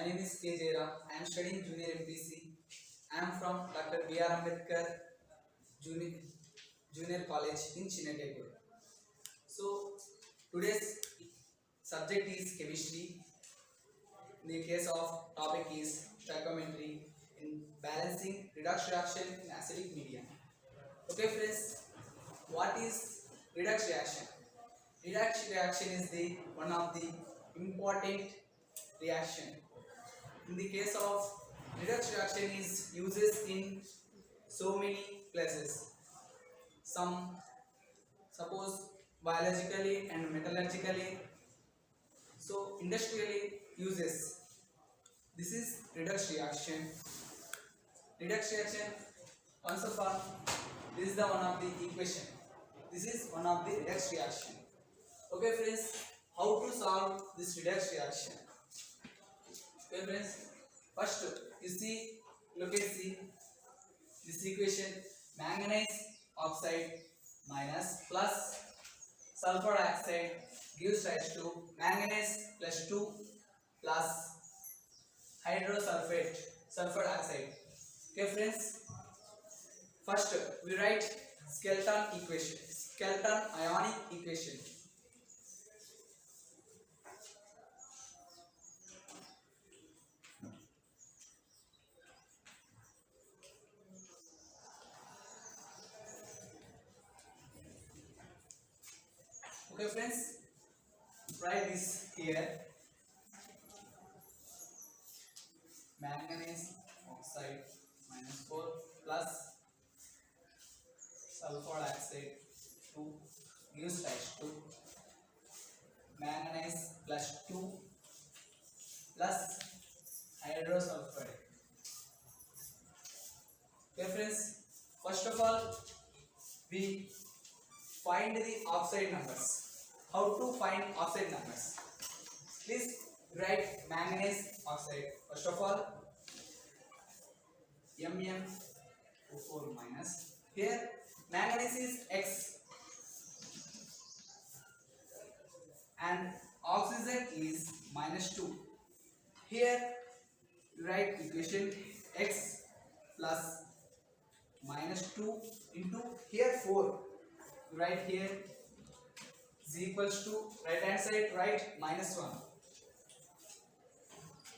My name is K. Jairam. I am studying Junior MPC. I am from Dr. B. R. Ambedkar Junior, Junior College in Chinnategur. So, today's subject is chemistry. In the case of topic is stoichiometry in balancing redox reaction in acidic medium. Okay, friends, what is redox reaction? Redox reaction is the one of the important reaction. In the case of redox reaction is uses in so many places. Some suppose biologically and metallurgically. So industrially uses. This is redox reaction. Redox reaction. Once of all, this is the one of the equation. This is one of the redox reaction. Okay, friends. How to solve this redox reaction? Okay, friends. First, you see, look at see this equation: manganese oxide minus plus sulfur dioxide gives rise to manganese plus 2 plus hydrosulfate sulfur dioxide. Okay, friends. First, we write skeleton equation, skeleton ionic equation. Okay, friends, write this here: manganese oxide minus 4 plus sulfur dioxide 2 gives rise to manganese plus 2 plus hydrosulfide. Okay, friends, first of all, we find the oxide numbers. How to find oxide numbers? Please write manganese oxide. First of all, MnO4 minus. Here, manganese is X and oxygen is minus 2. Here, you write equation X plus minus 2 into here 4. You write here is equals to right hand side, write minus 1.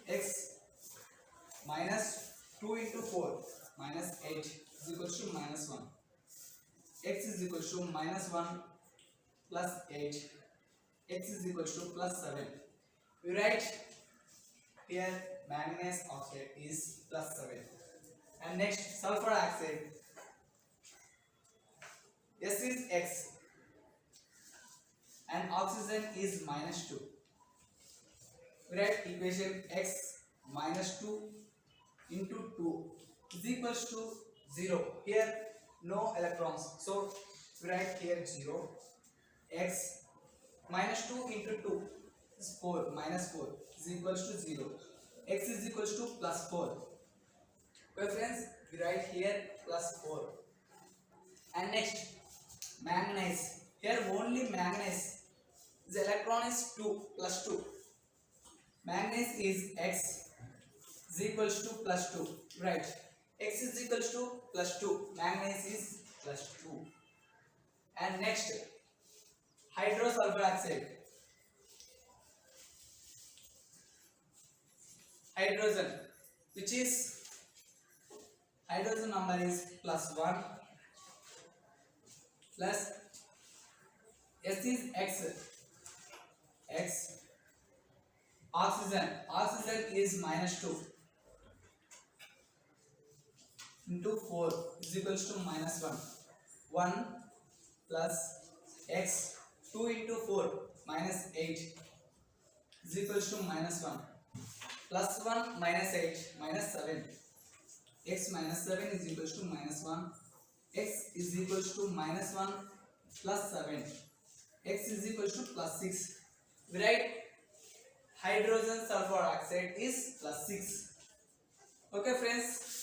X minus 2 into 4 minus 8 is equals to minus 1. X is equals to minus 1 plus 8. X is equals to plus 7. We write here manganese oxide is plus 7. And next sulfur dioxide. S is X and oxygen is minus 2. We write equation X minus 2 into 2 is equals to 0. Here no electrons, so we write here 0. X minus 2 into 2 is 4, minus 4 is equals to 0. X is equals to plus 4. Okay, friends, we write here plus 4. And next manganese. Here only manganese. The electron is 2 plus 2. Manganese is X is equals to plus 2. Right. X is equals to plus 2. Manganese is plus 2. And next, hydrosulfur oxide. Hydrogen, which is hydrogen number is plus 1 plus S is X. X. Oxygen. Oxygen is minus 2 into 4 is equals to minus 1. 1 plus X 2 into 4 minus 8 is equals to minus 1. Plus 1 minus 8 minus 7. X minus 7 is equals to minus 1. X is equals to minus 1 plus 7. X is equals to plus 6. We write hydrogen sulfur oxide is plus 6. Okay, friends.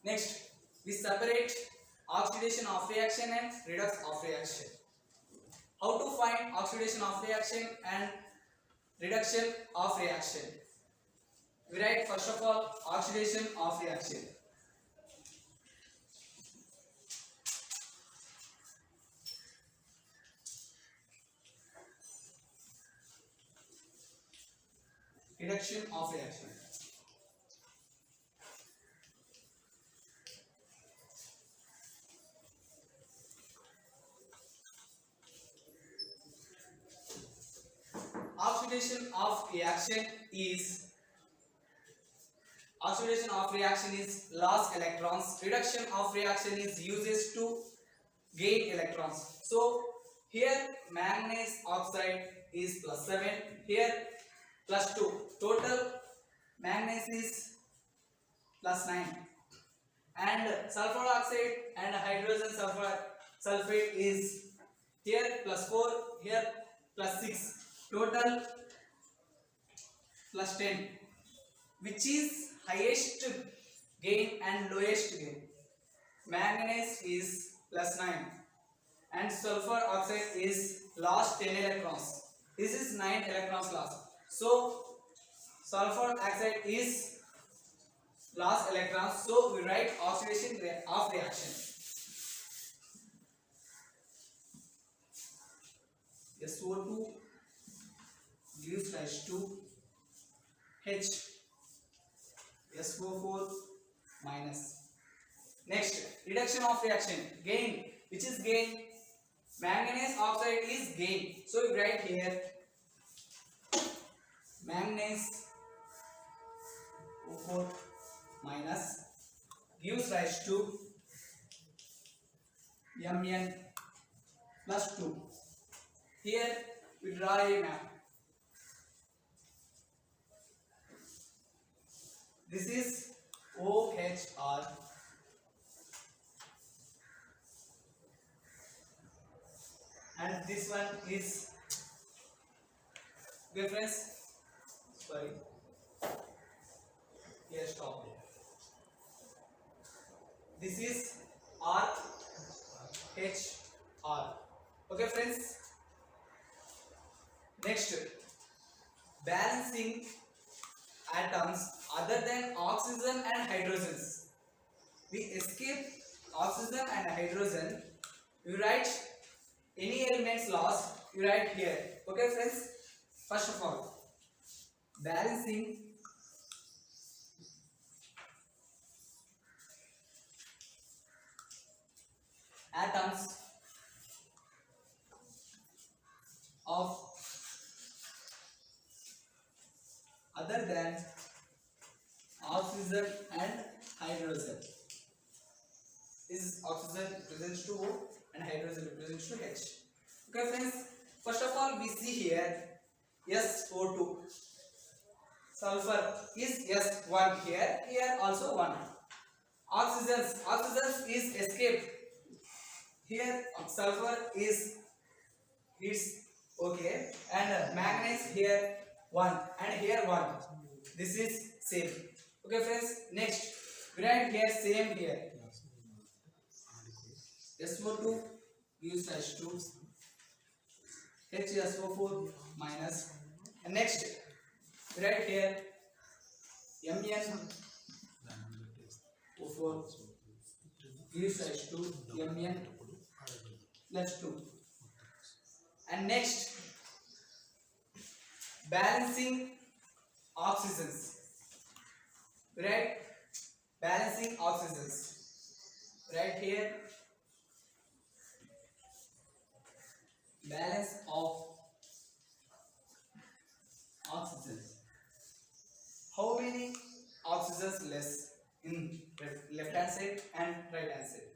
Next, we separate oxidation of reaction and redox of reaction. How to find oxidation of reaction and reduction of reaction? We write first of all oxidation of reaction. Reduction of reaction. Oxidation of reaction is loss electrons. Reduction of reaction is uses to gain electrons. So here manganese oxide is +7, here +2. Total manganese is +9, and sulfur oxide and hydrogen sulfate is here +4, here +6. Total +10. Which is highest gain and lowest gain? Manganese is +9 and sulfur oxide is lost 10 electrons. This is 9 electrons lost. So sulfur oxide is lost electrons. So we write oxidation of reaction. SO2 gives rise to H. SO4 minus. Next, reduction of reaction. Gain. Which is gain? Manganese oxide is gain. So we write here manganese O4 minus gives rise to Mn +2. Here we draw a map. This is OHR and this one is reference. Sorry, here stop. This is RHR. Okay friends, next, balancing atoms other than oxygen and hydrogens. We escape oxygen and hydrogen. We write any elements lost. You write here. Okay friends, first of all, balancing atoms of other than oxygen and hydrogen. This is oxygen represents to O and hydrogen represents to H. Okay friends, first of all we see here SO2. Sulfur is S1 here, here also 1. Oxygen is escape. Here sulfur is it's okay, and manganese here 1 and here 1. This is same. Okay friends, next we write here same here. SO2 gives rise to HSO4 minus, and next we write here MnO4 gives rise to Mn +2. And next, balancing oxygens. Right? Balancing oxygens. Right here, balance of oxygens. How many oxygens less in left hand side and right hand side?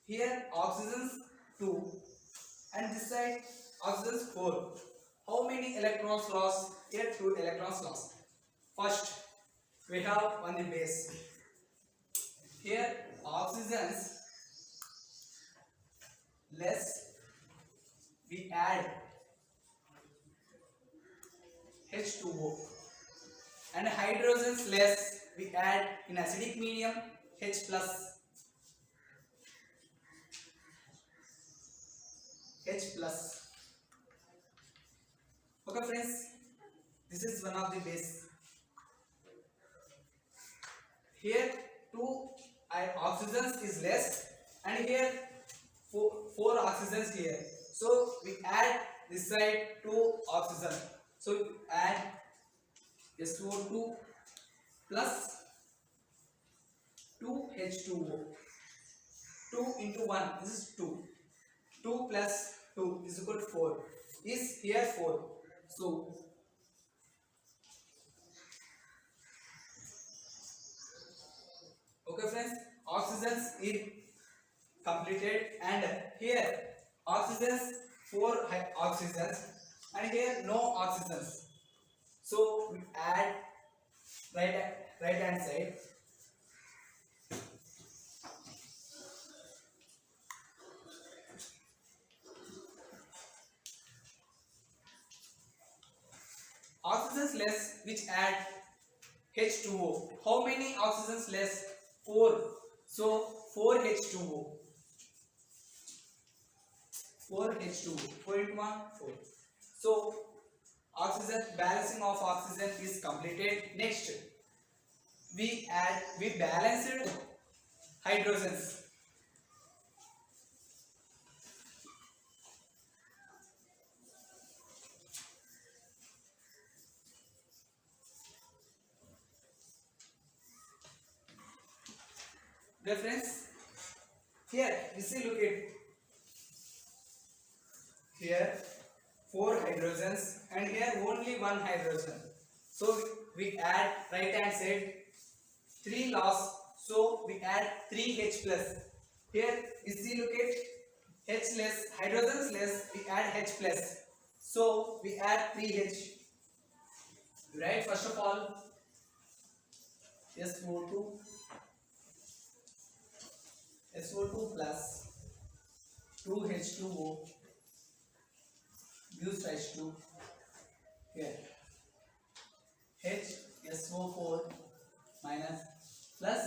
Here oxygens 2 and this side oxygens 4. How many electrons lost? Here 2 electrons lost. First we have on the base. Here oxygens less, we add H2O, and hydrogens less, we add in acidic medium H plus. H plus. Okay friends, this is one of the base. Here two oxygens is less, and here four oxygens here. So we add this side two oxygen. So we add SO2 plus 2H2O. 2 into 1, this is 2. 2 plus 2 is equal to 4. Is here 4. So okay friends, oxygens is completed, and here oxygens 4 oxygens, and here no oxygens. So we add right hand side. Oxygens less, which add H2O. How many oxygens less? 4. So 4H2O. 4H2O. 4 into 1, 4. So oxygen balancing of oxygen is completed. Next, we balanced hydrogens. Dear friends, here we see, look at here 4 hydrogens, and here only 1 hydrogen. So we add right hand side 3 loss. So we add 3H plus. Here you see, look at H less, hydrogens less, we add H plus. So we add 3H. Right, first of all SO2 plus 2H2O gives rise to here HSO4 minus plus,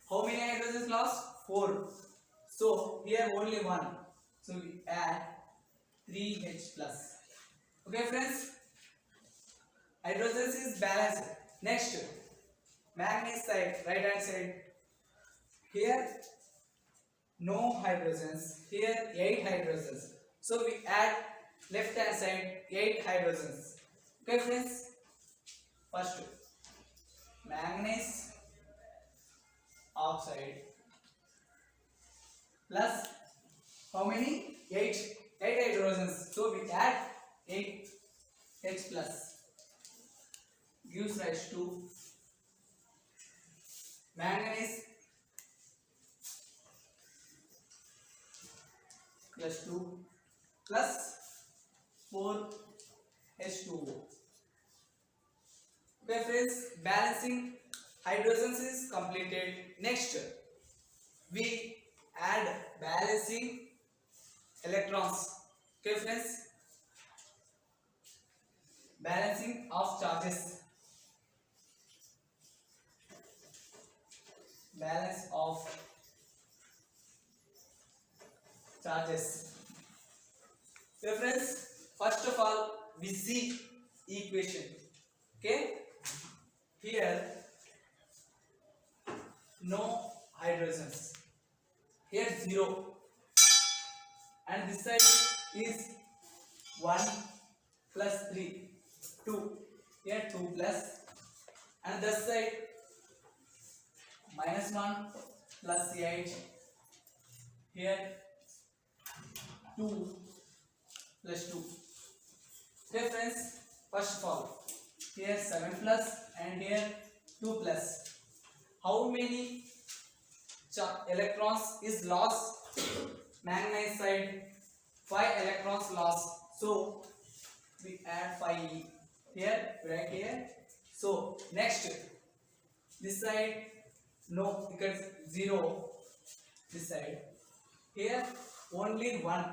how many hydrogens lost? 4. So here only 1. So we add 3H plus. Okay friends, hydrogens is balanced. Next, manganese side, right hand side. Here no hydrogens, here 8 hydrogens. So we add left hand side 8 hydrogens. Okay friends, first manganese oxide plus how many? 8 hydrogens. So we add 8H plus gives rise to manganese plus 2 plus 4H2O. Okay friends, balancing hydrogens is completed. Next, we add balancing electrons. Okay friends, balancing of charges. Balance of charges. Okay friends, first of all we see equation. Okay, here no hydrogens, here 0, and this side is 1 plus 3, 2, here 2 plus, and this side minus 1 plus 8, here 2 plus 2. Okay friends, first of all here 7 plus and here 2 plus. How many electrons is lost? Manganese side 5 electrons lost. So we add 5 here, right here. So next, this side no, because 0. This side here only 1,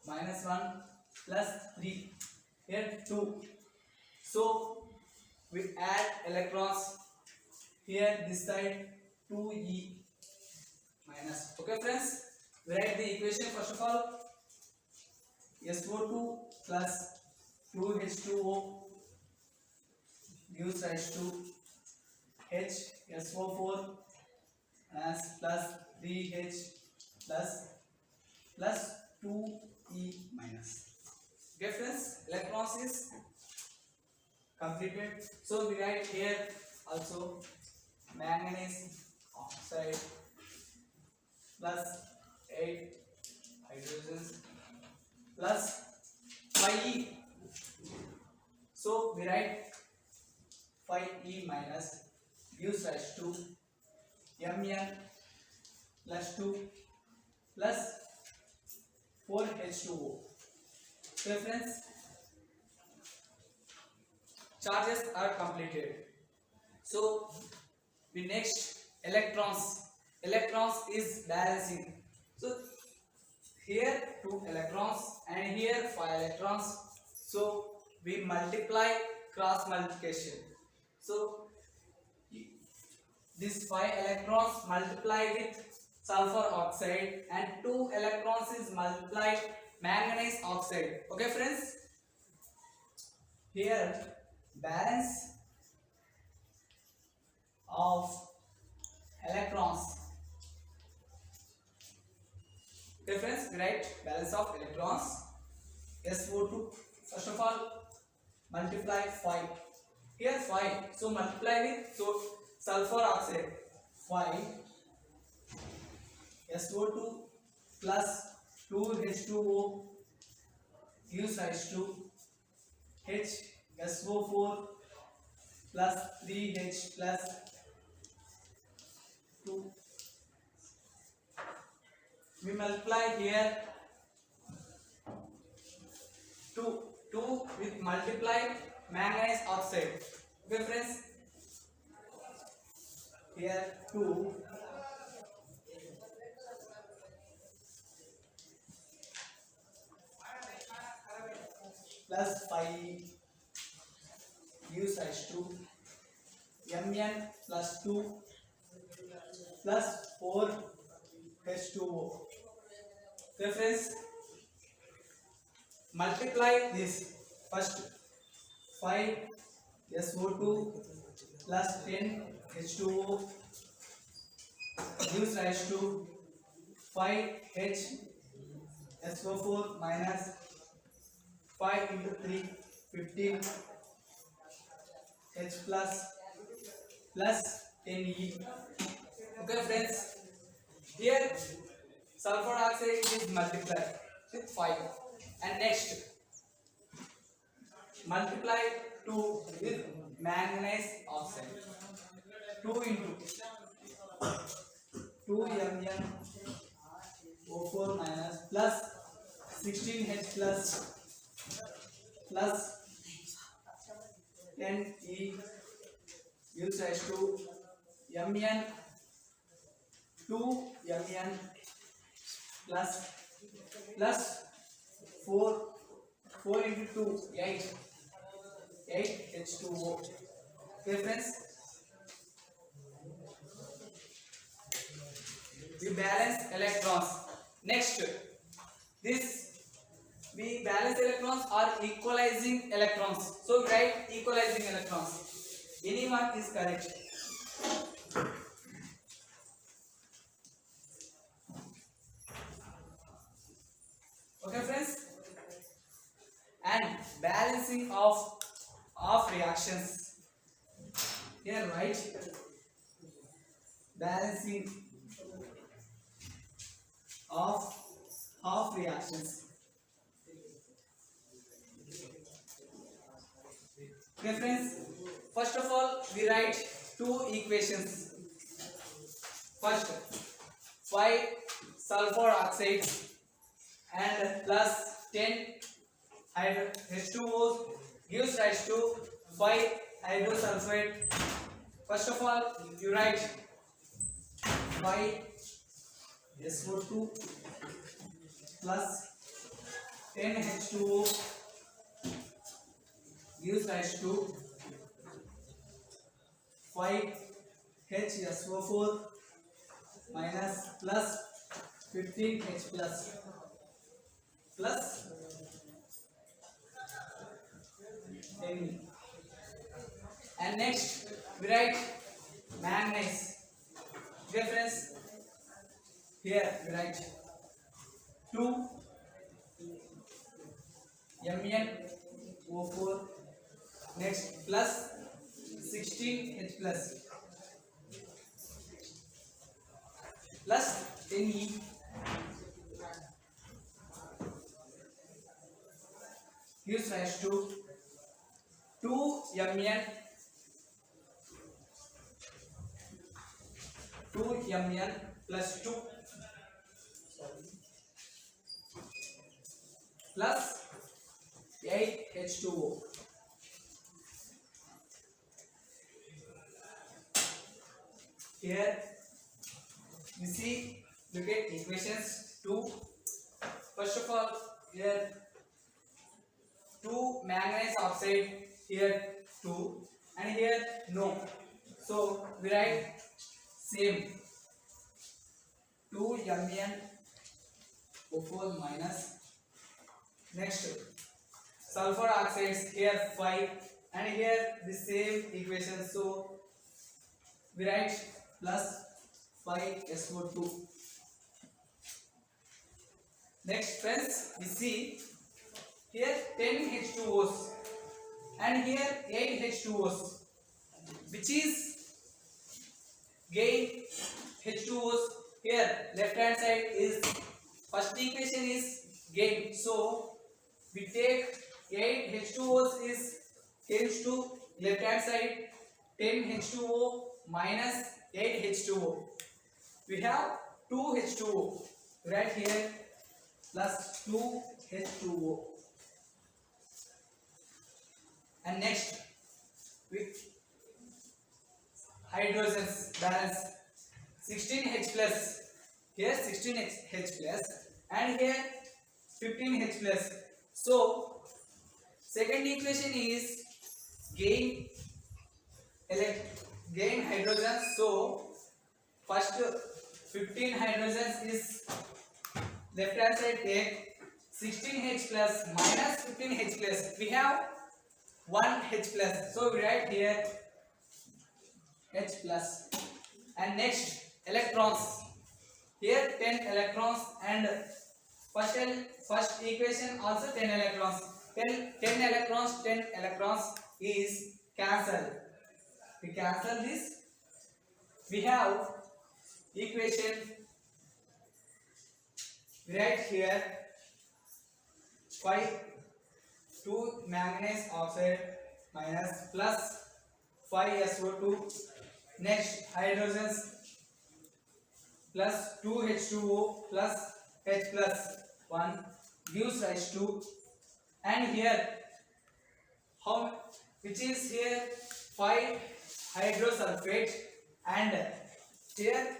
minus 1 plus 3, here 2. So we add electrons here, this side 2e minus. Okay friends, We write the equation first of all. SO2 plus 2H2O gives rise to HSO4 as plus 3H plus 2E minus. Okay friends, electrons is completed. So we write here also manganese oxide plus 8 hydrogens plus 5E. So we write 5E minus gives rise to Mn plus 2 plus 4H2O. So friends, charges are completed. So we next electrons. Electrons is balancing. So here 2 electrons and here 5 electrons. So we multiply, cross multiplication. So this 5 electrons multiply with sulfur oxide and 2 electrons is multiplied manganese oxide. Okay friends, here balance of electrons. Okay friends, we write balance of electrons. SO2 first of all multiply 5. Here 5, so multiply with sulfur oxide 5 SO2 plus 2H2O gives rise to HSO4 plus 3H plus 2. We multiply here 2 with multiply manganese oxide. Okay friends, here 2 plus 5 gives rise to Mn plus 2 plus 4H2O. Okay friends, multiply this first 5 SO2 plus 10 H2O gives rise to 5 HSO4 minus 5 into 3 15 H plus 10E. Okay friends, here sulfur oxide is multiplied with 5 and next multiply 2 with manganese oxide. 2 into 2 MnO4 minus plus 16H plus 10E gives rise to Mn 2 Mn plus 4 into 2 8 H2O. Okay friends, we balance electrons. Next, we balance electrons or equalizing electrons. So write equalizing electrons. Any one is correct. Okay friends, and balancing of reactions. Here right, balancing of reactions. Okay friends, first of all we write two equations. First 5 sulfur oxide and plus 10 H2O gives rise to 5 hydrosulfide. First of all you write 5 SO2 plus 10 H2O gives rise to 5 HSO4 minus plus 15H plus Ne. And next we write manganese. Reference here we write 2 MnO4, next plus 16H plus Ne gives rise to 2Mn plus 2 plus 8H2O. Here we see, look at equations 2. First of all, here 2 manganese oxide, here 2, and here no. So we write same 2 MnO4 minus. Next sulfur oxides, here 5, and here the same equation. So we write plus 5SO2. Next friends, we see here 10H2Os and here 8H2Os, which is gain H2Os. Here left hand side is, first equation is gain, so we take 8H2Os is changed to left hand side, 10H2O minus 8H2O. We have 2H2O right here plus 2H2O. And next with hydrogens balance 16H plus, here 16H plus and here 15H plus. So second equation is gain hydrogens. So first 15 hydrogens is left hand side, take 16H plus minus 15H plus. We have 1H plus, so we write here H plus. And next electrons, here 10 electrons, and first equation also 10 electrons. 10 electrons is cancel. We cancel this. We have equation, we write here 2 manganese oxide minus plus 5SO2. Next hydrogens plus 2H2O plus H plus 1 gives rise to, and here how, which is here 5 hydrosulfate and here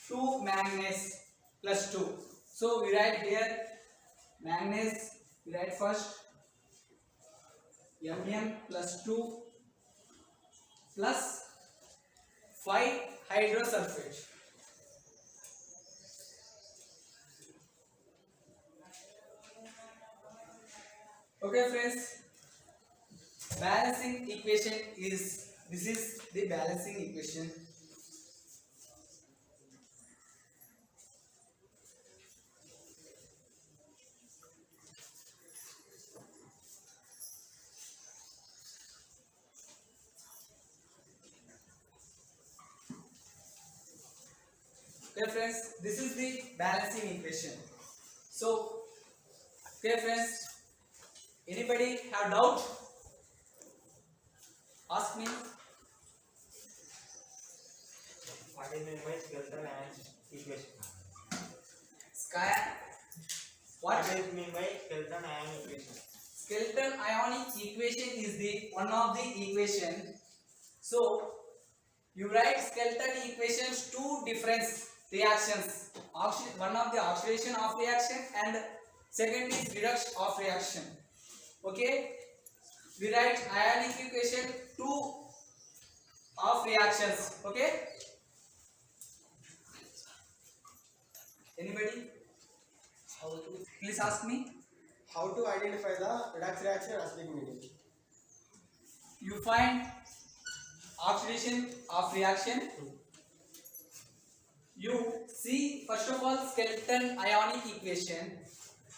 2 manganese plus 2. So we write here manganese, we write first Mn plus 2 plus 5 hydrosulfate. Okay friends, balancing equation is, this is the balancing equation. Okay friends, this is the balancing equation. So okay friends, anybody have doubt? Ask me. What is meant by skeletal ion equation? Sky. What is meant by skeletal ion equation? Skeletal ionic equation is the one of the equation. So you write skeletal equations, two different reactions. One of the oxidation of reaction and second is reduction of reaction. Okay, we write ionic equation, two of reactions. Okay, Anybody? How to Please ask me. identify the redox reaction and acidic medium? You find oxidation of reaction. You see first of all skeleton ionic equation,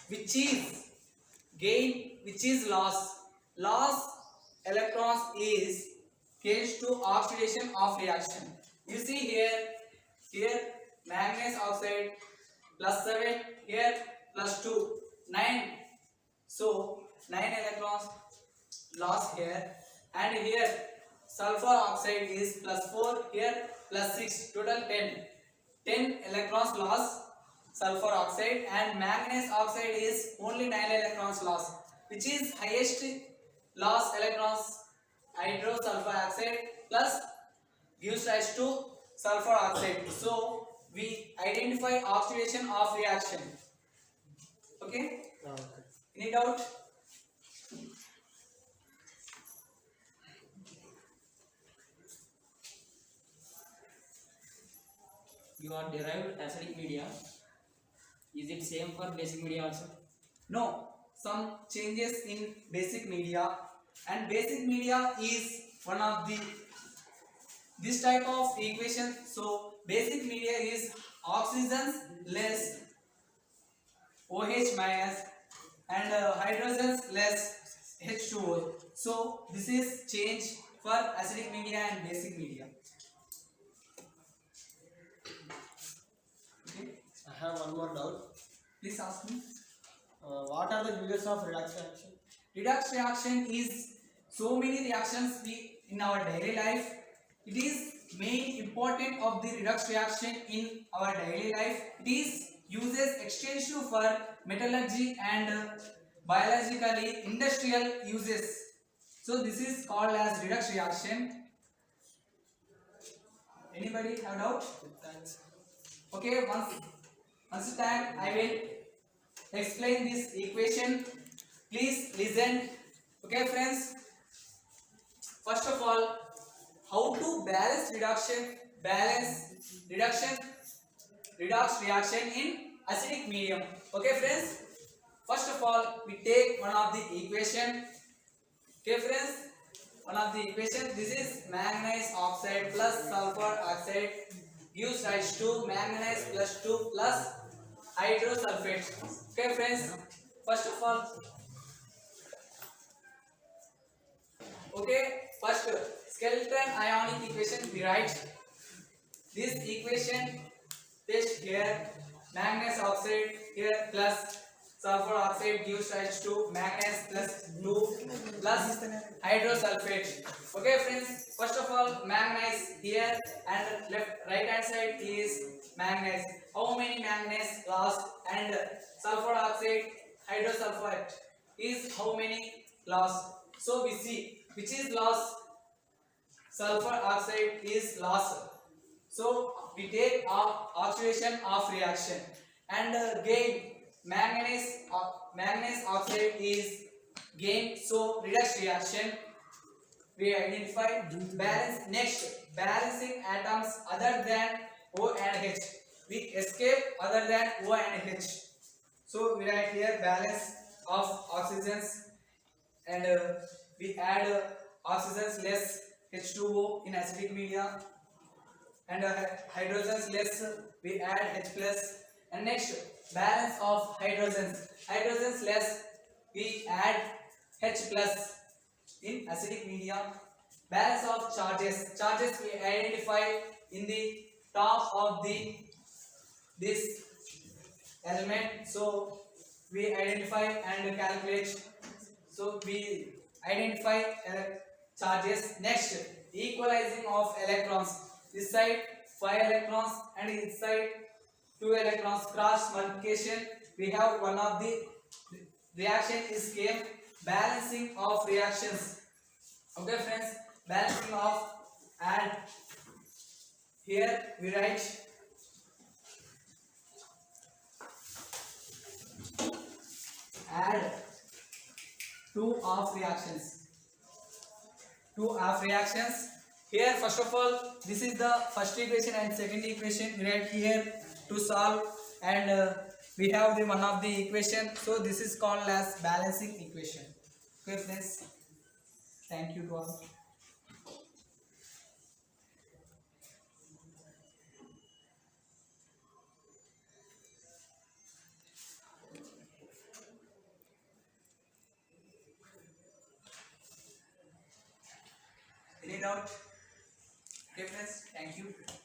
which is gain, which is loss. Loss electrons is changed to oxidation of reaction. You see here manganese oxide +7, here +2, 9. So 9 electrons loss here, and here sulfur oxide is +4, here +6, total 10. 10 electrons loss sulfur oxide, and manganese oxide is only 9 electrons loss, which is highest loss electrons hydrosulfur oxide plus gives rise to sulfur oxide. So we identify oxidation of reaction. Okay, Okay. any doubt? You are derived acidic media. Is it same for basic media also? No, some changes in basic media, and basic media is one of the this type of equation. So basic media is oxygens less OH minus and hydrogens less H2O. So this is change for acidic media and basic media. Okay, I have one more doubt. please ask me. What are the uses of redox reaction? Redox reaction is so many reactions we in our daily life. It is main important of the redox reaction in our daily life. It is uses extensive for metallurgy and biologically industrial uses. So this is called as redox reaction. Anybody have doubt? Thanks. Okay, once time I will explain this equation. Please listen. Okay, friends. First of all, how to balance redox reaction in acidic medium. Okay, friends. First of all, we take one of the equation. Okay, friends. One of the equation. This is manganese oxide plus sulfur oxide gives rise to manganese +2 plus hydrosulfate. Okay, friends. First of all, okay, first skeleton ionic equation we write. This equation test here manganese oxide here plus sulfur oxide gives rise to manganese +2 plus hydrosulfate. Okay, friends. First of all, manganese here and right hand side is manganese. How many manganese lost, and sulfur oxide hydrosulfate is how many lost. So we see which is lost. Sulfur oxide is lost. So we take oxidation of reaction, and gain manganese oxide is gain. So redox reaction we identify balance. Next, balancing atoms other than O and H. We escape other than O and H. So we write here balance of oxygens, and we add oxygens less H2O in acidic media, and hydrogens less we add H plus. And next, balance of hydrogens less we add H plus in acidic media. Balance of charges we identify in the top of this element. So we identify and calculate. So we identify charges. Next, equalizing of electrons. This side 5 electrons and this side 2 electrons. Cross multiplication. We have one of the reaction is came balancing of reactions. Okay, friends, balancing of, and here we write add two of reactions. Here, first of all, this is the first equation and second equation. We write here to solve and we have the one of the equation. So this is called as balancing equation. Okay friends, thank you to all. Any doubt? Okay friends, thank you.